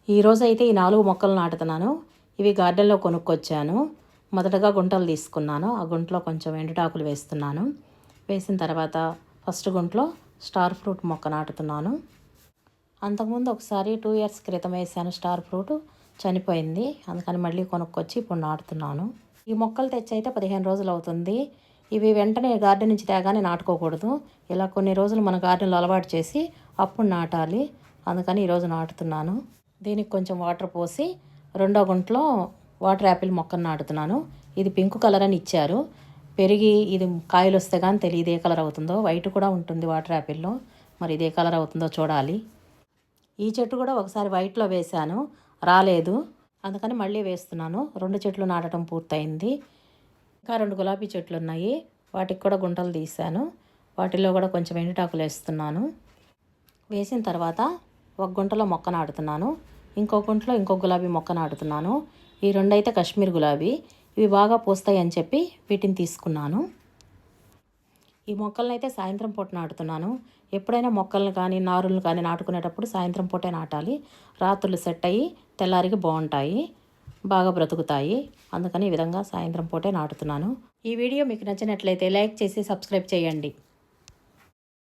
ఈరోజైతే ఈ 4 మొక్కలు నాటుతున్నాను. ఇవి గార్డెన్లో కొనుక్కొచ్చాను. మొదటగా గుంటలు తీసుకున్నాను. ఆ గుంటలో కొంచెం ఎండుటాకులు వేస్తున్నాను. వేసిన తర్వాత ఫస్ట్ గుంటలో స్టార్ ఫ్రూట్ మొక్క నాటుతున్నాను. అంతకుముందు ఒకసారి 2 ఇయర్స్ క్రితం వేసాను. స్టార్ ఫ్రూట్ చనిపోయింది. అందుకని మళ్ళీ కొనుక్కొచ్చి ఇప్పుడు నాటుతున్నాను. ఈ మొక్కలు తెచ్చి అయితే 15 రోజులు అవుతుంది. ఇవి వెంటనే గార్డెన్ నుంచి తేగానే నాటుకోకూడదు. ఇలా కొన్ని రోజులు మన గార్డెన్లో అలవాటు చేసి అప్పుడు నాటాలి. అందుకని ఈరోజు నాటుతున్నాను. దీనికి కొంచెం వాటర్ పోసి రెండో గుంటలో వాటర్ యాపిల్ మొక్కను నాటుతున్నాను. ఇది పింక్ కలర్ అని ఇచ్చారు. పెరిగి ఇది కాయలు వస్తే కానీ తెలియదు ఏ కలర్ అవుతుందో. వైట్ కూడా ఉంటుంది వాటర్ యాపిల్లో. మరి ఇదే కలర్ అవుతుందో చూడాలి. ఈ చెట్టు కూడా ఒకసారి వైట్లో వేశాను, రాలేదు. అందుకని మళ్ళీ వేస్తున్నాను. 2 చెట్లు నాటడం పూర్తయింది. ఇంకా 2 గులాబీ చెట్లు ఉన్నాయి. వాటికి కూడా గుంటలు తీశాను. వాటిల్లో కూడా కొంచెం ఎండుటాకులు వేస్తున్నాను. వేసిన తర్వాత ఒక గుంటలో మొక్క నాటుతున్నాను. ఇంకో గుంటలో ఇంకో గులాబీ మొక్క నాటుతున్నాను. ఈ 2 అయితే కాశ్మీర్ గులాబీ. ఇవి బాగా పూస్తాయి అని చెప్పి వీటిని తీసుకున్నాను. ఈ మొక్కలను అయితే సాయంత్రం పూట నాటుతున్నాను. ఎప్పుడైనా మొక్కలను కానీ నారులను కానీ నాటుకునేటప్పుడు సాయంత్రం పూటే నాటాలి. రాత్రులు సెట్ అయ్యి తెల్లారికి బాగుంటాయి, బాగా బ్రతుకుతాయి. అందుకని ఈ విధంగా సాయంత్రం పూటే నాటుతున్నాను. ఈ వీడియో మీకు నచ్చినట్లయితే లైక్ చేసి సబ్స్క్రైబ్ చేయండి.